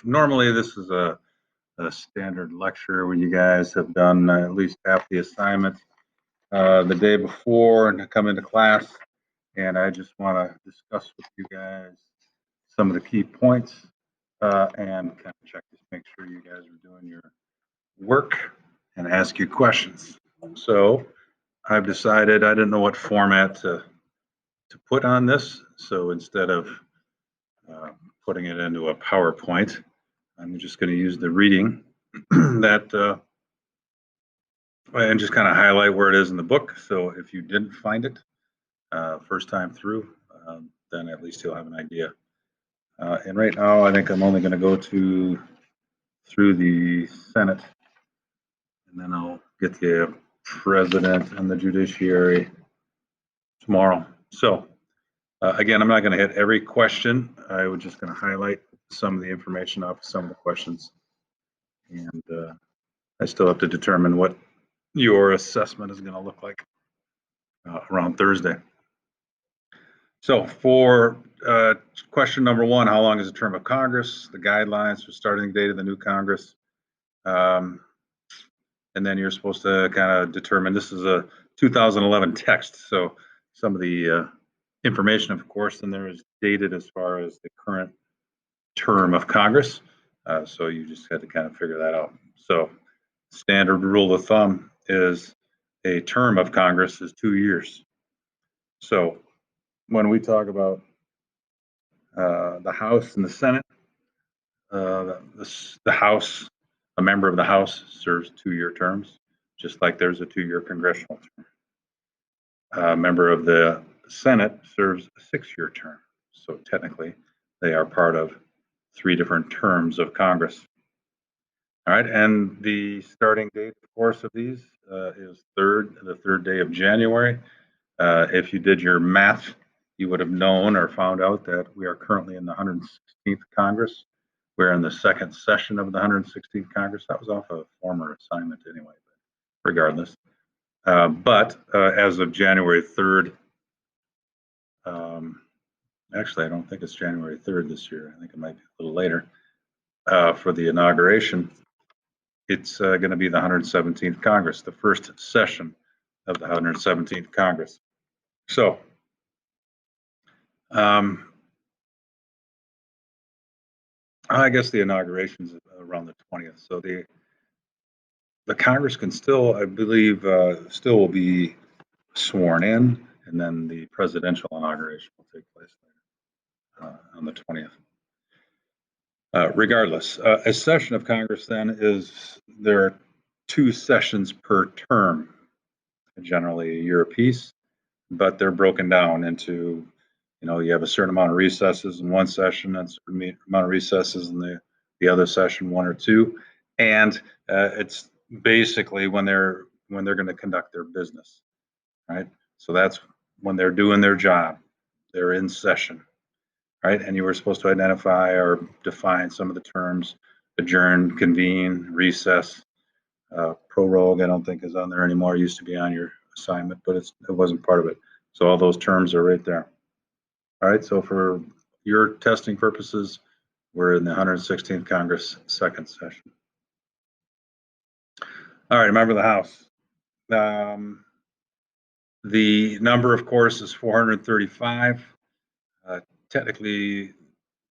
Normally this is a standard lecture where you guys have done at least half the assignment the day before and come into class. And I just want to discuss with you guys some of the key points and kind of check to make sure you guys are doing your work and ask you questions. So I've decided I didn't know what format to put on this. So instead of putting it into a PowerPoint, I'm just going to use the reading that and just kind of highlight where it is in the book. So if you didn't find it first time through, then at least you'll have an idea. And right now, I think I'm only going to go through the Senate, and then I'll get the president and the judiciary tomorrow. So again, I'm not going to hit every question. I was just going to highlight some of the information off some of the questions. And I still have to determine what your assessment is going to look like around Thursday. So for question number one, how long is the term of Congress? The guidelines for starting date of the new Congress. And then you're supposed to kind of determine, this is a 2011 text. So some of the information, of course, in there is dated as far as the current term of Congress. So you just had to kind of figure that out. So standard rule of thumb is a term of Congress is 2 years. So when we talk about the House and the Senate, the House, a member of the House serves 2-year terms, just like there's a 2-year congressional term. A member of the Senate serves a 6-year term. So technically, they are part of 3 different terms of Congress. All right, and the starting date, of course, of these is the third day of January. If you did your math, you would have known or found out that we are currently in the 116th Congress. We're in the second session of the 116th Congress. That was off a former assignment anyway, but regardless. But as of January 3rd, actually, I don't think it's January 3rd this year. I think it might be a little later for the inauguration. It's going to be the 117th Congress, the first session of the 117th Congress. So, I guess the inauguration is around the 20th. So the Congress can still, I believe, still will be sworn in, and then the presidential inauguration will take place later on the 20th. Regardless, a session of Congress then there are 2 sessions per term, generally a year apiece, but they're broken down into, you have a certain amount of recesses in one session and a certain amount of recesses in the other session, 1 or 2, and it's basically when they're going to conduct their business, right? So that's when they're doing their job, they're in session. Right, and you were supposed to identify or define some of the terms: adjourn, convene, recess, prorogue. I don't think is on there anymore. It used to be on your assignment, but it wasn't part of it. So all those terms are right there. All right, so for your testing purposes, we're in the 116th Congress, second session. All right, member of the House. The number, of course, is 435. Technically,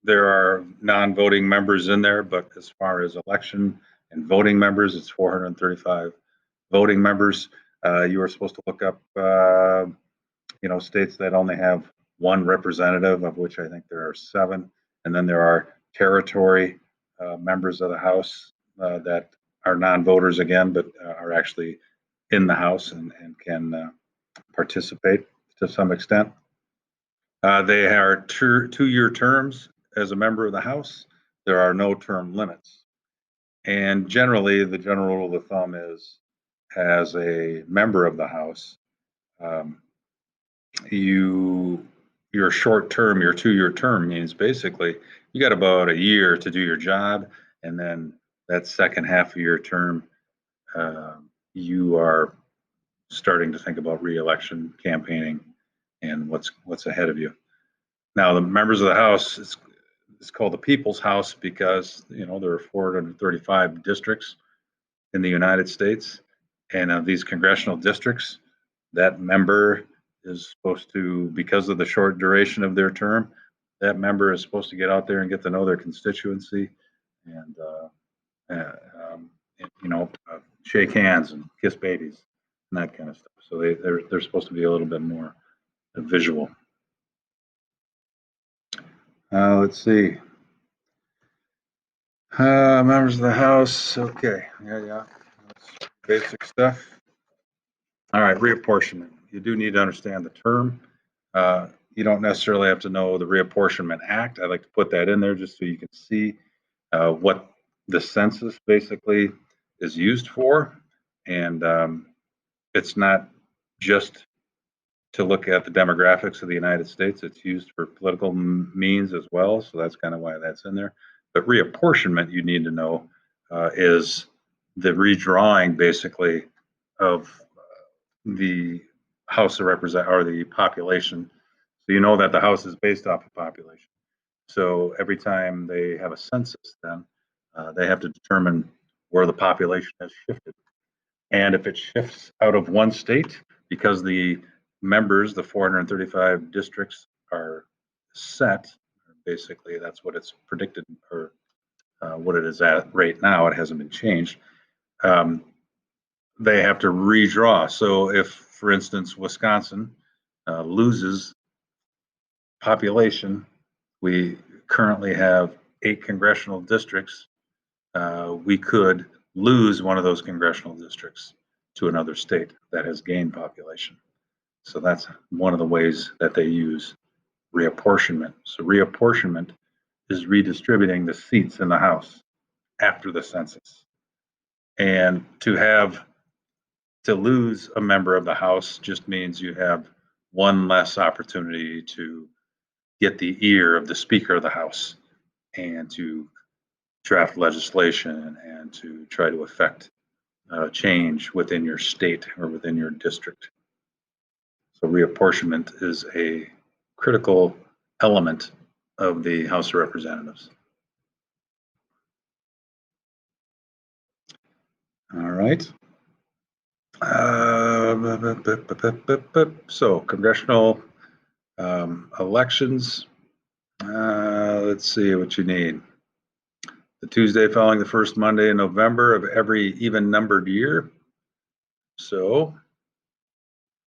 there are non-voting members in there, but as far as election and voting members, it's 435 voting members. You were supposed to look up, states that only have 1 representative, of which I think there are 7, and then there are territory members of the House that are non-voters again, but are actually in the House and can participate to some extent. They are 2-year terms as a member of the House. There are no term limits. And generally, the general rule of thumb is, as a member of the House, your short term, your 2-year term means basically you got about a year to do your job, and then that second half of your term, you are starting to think about re-election campaigning and what's ahead of you. Now, the members of the House, it's called the People's House because, there are 435 districts in the United States. And of these congressional districts, that member is supposed to, because of the short duration of their term, that member is supposed to get out there and get to know their constituency and, shake hands and kiss babies and that kind of stuff. So they're supposed to be a little bit more visual. Let's see. Members of the House. Okay. Yeah. That's basic stuff. All right. Reapportionment. You do need to understand the term. You don't necessarily have to know the Reapportionment Act. I'd like to put that in there just so you can see what the census basically is used for. And it's not just to look at the demographics of the United States. It's used for political means as well. So that's kind of why that's in there. But reapportionment, you need to know, is the redrawing basically of the House of Representatives or the population. So you know that the House is based off of population. So every time they have a census, then they have to determine where the population has shifted. And if it shifts out of one state, because the members, the 435 districts are set, basically that's what it's predicted, or what it is at right now, it hasn't been changed. They have to redraw. So if, for instance, Wisconsin loses population, we currently have 8 congressional districts. We could lose one of those congressional districts to another state that has gained population. So that's one of the ways that they use reapportionment. So reapportionment is redistributing the seats in the House after the census. And to lose a member of the House just means you have one less opportunity to get the ear of the Speaker of the House and to draft legislation and to try to affect change within your state or within your district. So reapportionment is a critical element of the House of Representatives. All right. So congressional elections. Let's see what you need. The Tuesday following the first Monday in November of every even numbered year. So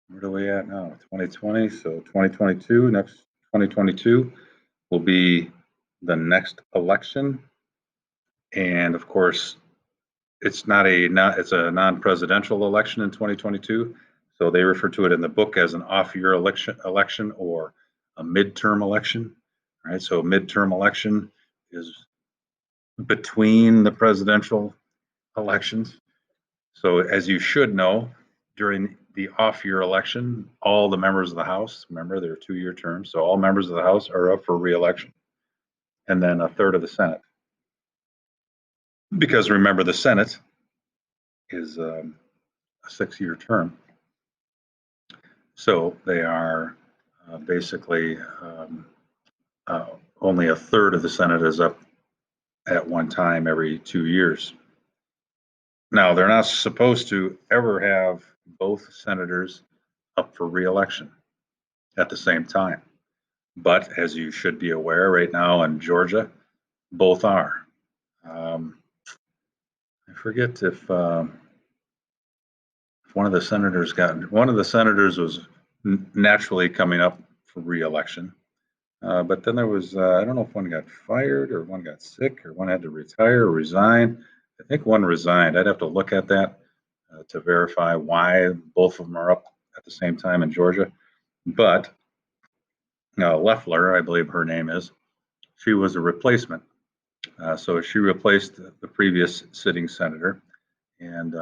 where are we at now? 2020. So 2022, next 2022 will be the next election. And of course, it's a non-presidential election in 2022. So they refer to it in the book as an off-year election or a midterm election. All right. So a midterm election is between the presidential elections. So as you should know, during the off-year election, all the members of the House, remember they're 2-year terms, so all members of the House are up for re-election, and then a third of the Senate. Because remember, the Senate is a 6-year term, so they are basically only a third of the Senate is up at one time every 2 years. Now, they're not supposed to ever have both senators up for re-election at the same time. But as you should be aware, right now in Georgia, both are. I forget if one of the senators was naturally coming up for re-election. But then there was, I don't know if one got fired or one got sick or one had to retire or resign. I think one resigned. I'd have to look at that to verify why both of them are up at the same time in Georgia. But Loeffler, I believe her name is, she was a replacement. So she replaced the previous sitting senator. And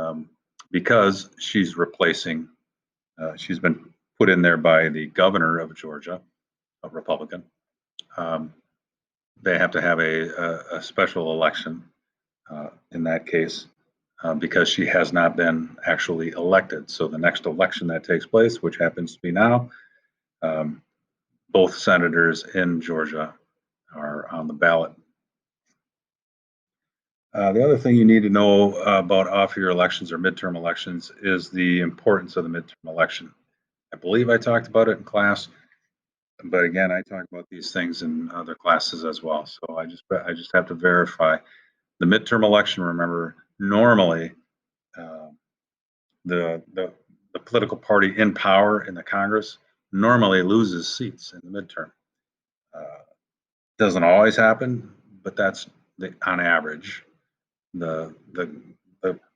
because she's replacing, she's been put in there by the governor of Georgia, a Republican. They have to have a special election in that case because she has not been actually elected. So the next election that takes place, which happens to be now, both senators in Georgia are on the ballot. The other thing you need to know about off-year elections or midterm elections is the importance of the midterm election. I believe I talked about it in class, but again, I talk about these things in other classes as well. So I just have to verify the midterm election. Remember, normally the political party in power in the Congress normally loses seats in the midterm. Doesn't always happen, but that's on average. The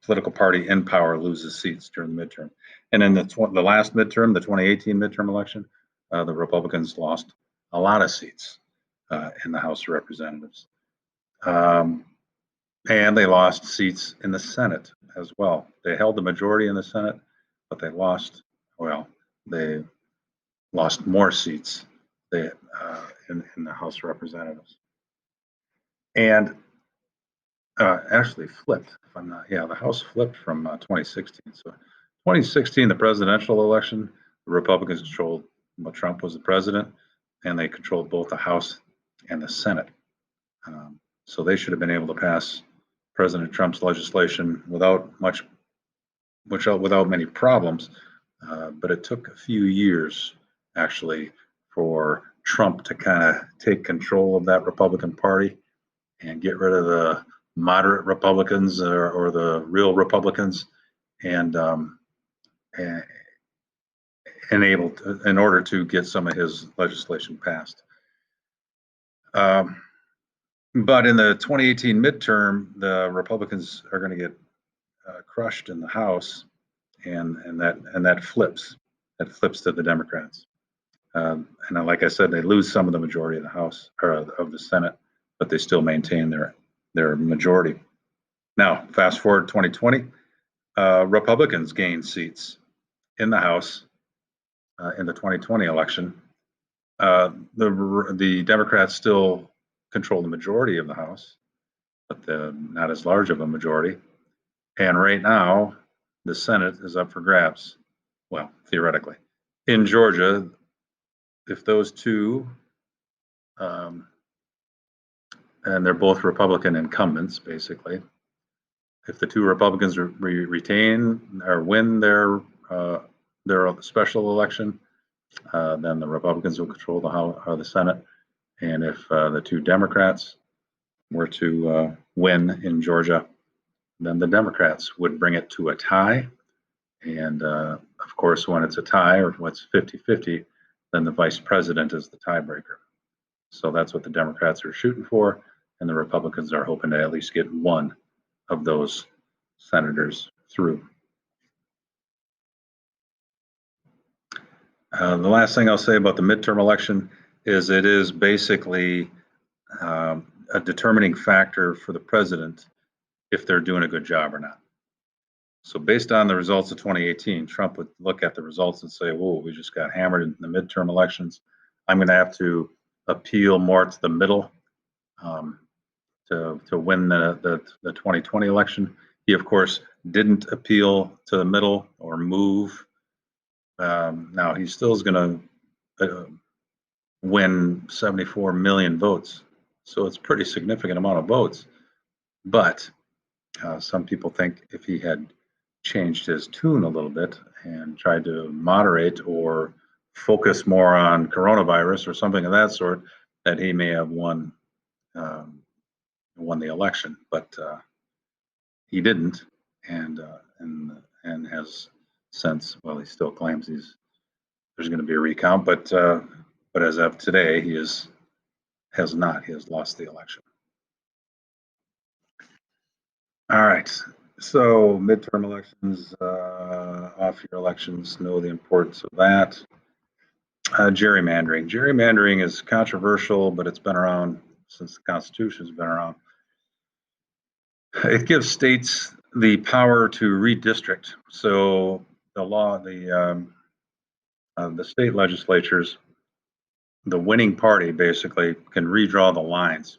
political party in power loses seats during the midterm. And in the last midterm, the 2018 midterm election, the Republicans lost a lot of seats in the House of Representatives. And they lost seats in the Senate as well. They held the majority in the Senate, but they lost more seats in the House of Representatives. And actually flipped, if I'm not, the House flipped from 2016. So 2016, the presidential election, the Republicans controlled, Trump was the president, and they controlled both the House and the Senate. So they should have been able to pass President Trump's legislation without many problems. But it took a few years, actually, for Trump to kind of take control of that Republican Party and get rid of the moderate Republicans or the real Republicans, and in order to get some of his legislation passed. But in the 2018 midterm, the Republicans are going to get crushed in the House, and that flips. That flips to the Democrats. And like I said, they lose some of the majority of the House or of the Senate, but they still maintain their majority. Now, fast forward 2020, Republicans gained seats in the House in the 2020 election. The Democrats still control the majority of the House, but not as large of a majority. And right now, the Senate is up for grabs. Well, theoretically. In Georgia, if those two, and they're both Republican incumbents, basically, if the two Republicans retain or win their special election, then the Republicans will control the House or the Senate. And if the two Democrats were to win in Georgia, then the Democrats would bring it to a tie. And of course, when it's a tie or when it's 50-50, then the vice president is the tiebreaker. So that's what the Democrats are shooting for, and the Republicans are hoping to at least get one of those senators through. The last thing I'll say about the midterm election is it is basically a determining factor for the president if they're doing a good job or not. So based on the results of 2018, Trump would look at the results and say, whoa, we just got hammered in the midterm elections. I'm going to have to appeal more to the middle to win the 2020 election. He, of course, didn't appeal to the middle or move. Now, he still is going to win 74 million votes. So it's a pretty significant amount of votes. But some people think if he had changed his tune a little bit and tried to moderate or focus more on coronavirus or something of that sort, that he may have won the election. But he didn't, and has since. Well, he still claims there's going to be a recount, but as of today, he has not. He has lost the election. All right. So midterm elections, off-year elections, know the importance of that. Gerrymandering. Gerrymandering is controversial, but it's been around since the Constitution's been around. It gives states the power to redistrict. So the state legislatures, the winning party basically can redraw the lines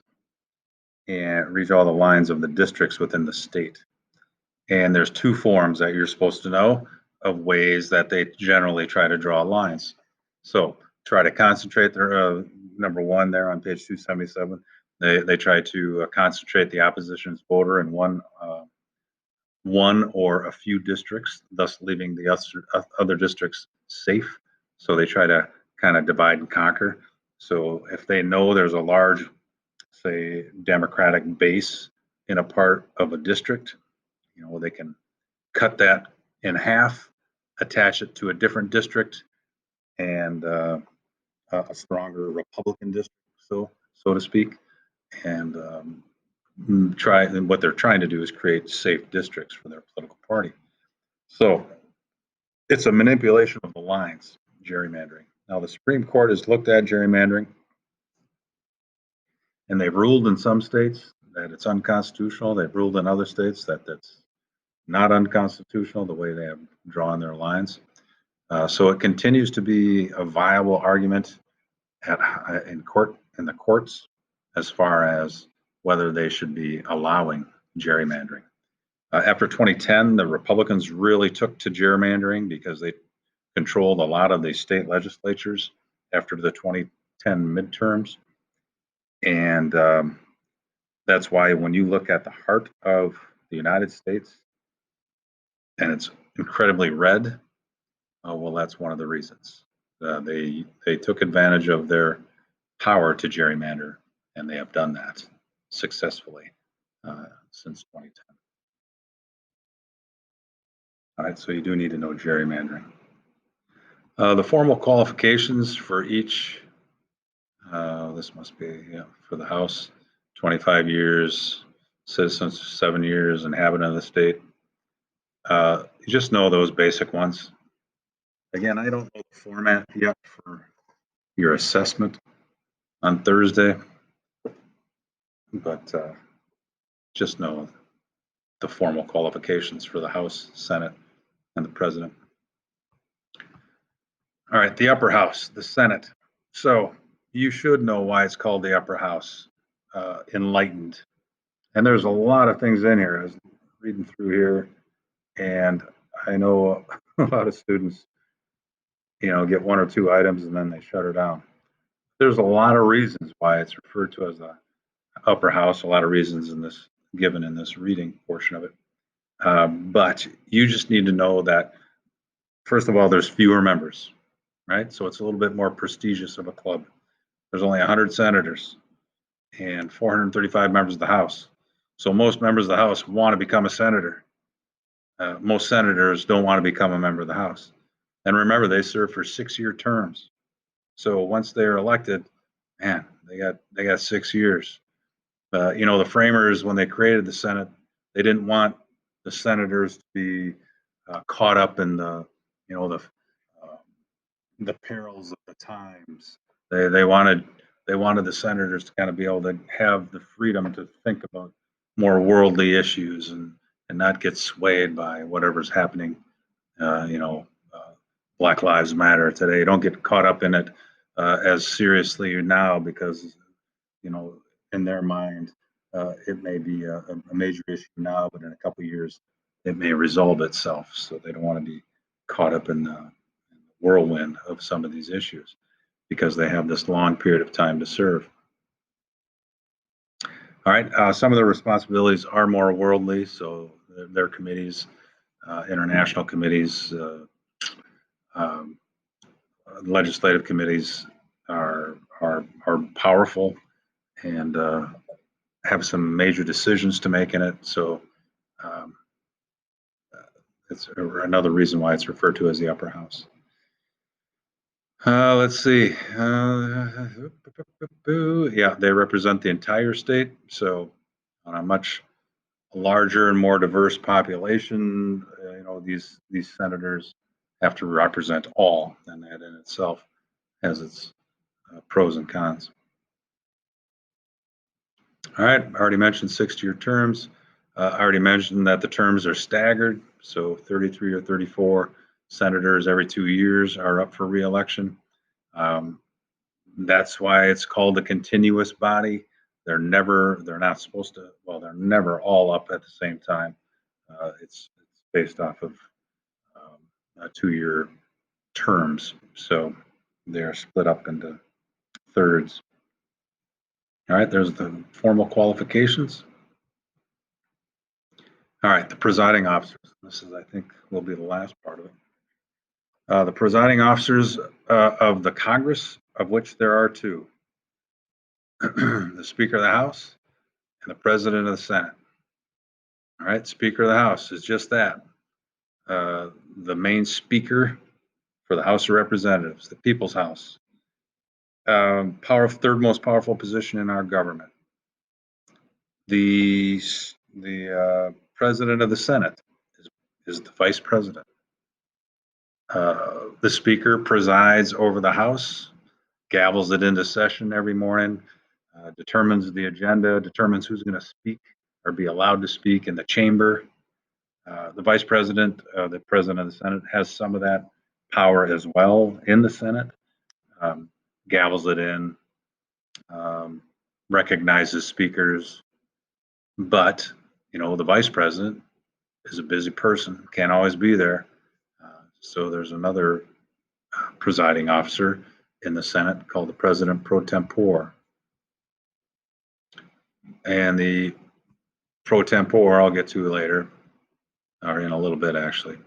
of the districts within the state. And there's two forms that you're supposed to know of ways that they generally try to draw lines. So try to concentrate number 1 there on page 277. They try to concentrate the opposition's voter in one or a few districts, thus leaving the other districts safe. So they try to kind of divide and conquer. So if they know there's a large, say, Democratic base in a part of a district, they can cut that in half, attach it to a different district, and a stronger Republican district, so to speak, and what they're trying to do is create safe districts for their political party. So it's a manipulation of the lines, gerrymandering. Now the Supreme Court has looked at gerrymandering, and they've ruled in some states that it's unconstitutional. They've ruled in other states that that's not unconstitutional, the way they have drawn their lines. So it continues to be a viable argument in the courts as far as whether they should be allowing gerrymandering. After 2010, the Republicans really took to gerrymandering because they controlled a lot of the state legislatures after the 2010 midterms. And that's why when you look at the heart of the United States and it's incredibly red, well, that's one of the reasons. They took advantage of their power to gerrymander, and they have done that successfully since 2010. All right, so you do need to know gerrymandering. The formal qualifications for each, this must be for the House, 25 years, citizens 7 years, inhabitant of the state. You just know those basic ones. Again, I don't know the format yet for your assessment on Thursday, but just know the formal qualifications for the House, Senate, and the President. All right, the upper house, the Senate. So you should know why it's called the upper house, enlightened. And there's a lot of things in here. I was reading through here, and I know a lot of students, get 1 or 2 items and then they shut her down. There's a lot of reasons why it's referred to as the upper house, a lot of reasons given in this reading portion of it. But you just need to know that, first of all, there's fewer members, right? So it's a little bit more prestigious of a club. There's only 100 senators and 435 members of the House. So most members of the House want to become a senator. Most senators don't want to become a member of the House. And remember, they serve for 6-year terms. So once they're elected, man, they got 6 years. The framers, when they created the Senate, they didn't want the senators to be caught up in the perils of the times. They wanted the senators to kind of be able to have the freedom to think about more worldly issues and not get swayed by whatever's happening. Black Lives Matter today. Don't get caught up in it as seriously now because in their mind it may be a major issue now, but in a couple of years it may resolve itself. So they don't want to be caught up in the whirlwind of some of these issues because they have this long period of time to serve. All right, some of the responsibilities are more worldly, so their committees, international committees, legislative committees are powerful and have some major decisions to make in it. So it's another reason why it's referred to as the upper house. Let's see. Yeah, they represent the entire state. So on a much larger and more diverse population, these senators have to represent all, and that in itself has its pros and cons. All right, I already mentioned 6-year terms. I already mentioned that the terms are staggered, so 33 or 34 senators every 2 years are up for re-election. That's why it's called a continuous body. They're never all up at the same time. It's based off of 2-year terms, so they're split up into thirds. All right, there's the formal qualifications. All right, the presiding officers. This is, I think, will be the last part of it. The presiding officers of the Congress, of which there are two, the Speaker of the House and the President of the Senate. All right, Speaker of the House is just that, the main speaker for the House of Representatives, the People's House. Third most powerful position in our government. The President of the Senate is the Vice President. The Speaker presides over the House, gavels it into session every morning, determines the agenda, determines who's going to speak or be allowed to speak in the chamber. The Vice President, the President of the Senate, has some of that power as well in the Senate. Gavels it in, recognizes speakers, but the Vice President is a busy person, can't always be there. So there's another presiding officer in the Senate called the President pro tempore. And the pro tempore I'll get to later, or in a little bit actually.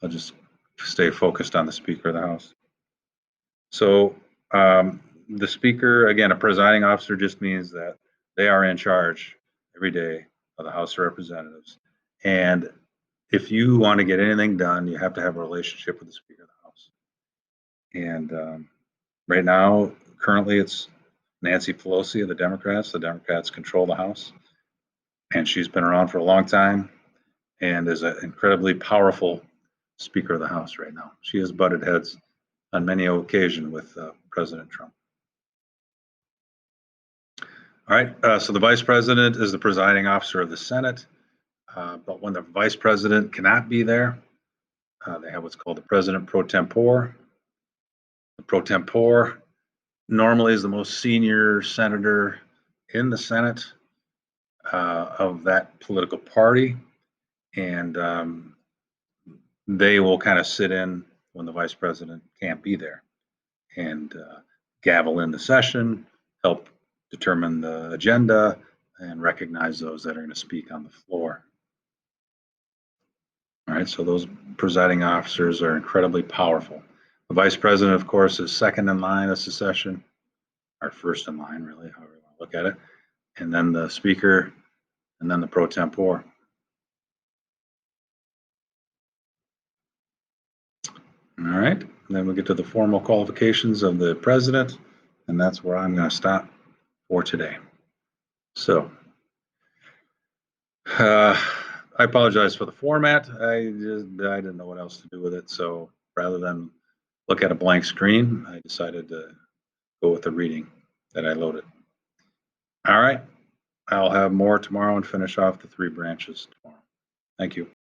I'll just stay focused on the Speaker of the House. So the Speaker, again, a presiding officer just means that they are in charge every day of the House of Representatives. And if you want to get anything done, you have to have a relationship with the Speaker of the House. And right now, currently, it's Nancy Pelosi of the Democrats. The Democrats control the House, and she's been around for a long time and is an incredibly powerful Speaker of the House right now. She has butted heads on many occasions with President Trump. All right, so the Vice President is the presiding officer of the Senate, but when the Vice President cannot be there, they have what's called the President pro tempore. The pro tempore normally is the most senior senator in the Senate of that political party, and they will kind of sit in when the Vice President can't be there and gavel in the session, help determine the agenda, and recognize those that are going to speak on the floor. All right, so those presiding officers are incredibly powerful. The Vice President, of course, is second in line of succession, or first in line, really, however you want to look at it. And then the Speaker, and then the pro tempore. All right, and then we get to the formal qualifications of the President, and that's where I'm going to stop for today. So, I apologize for the format. I didn't know what else to do with it, so rather than look at a blank screen, I decided to go with the reading that I loaded. All right, I'll have more tomorrow and finish off the 3 branches tomorrow. Thank you.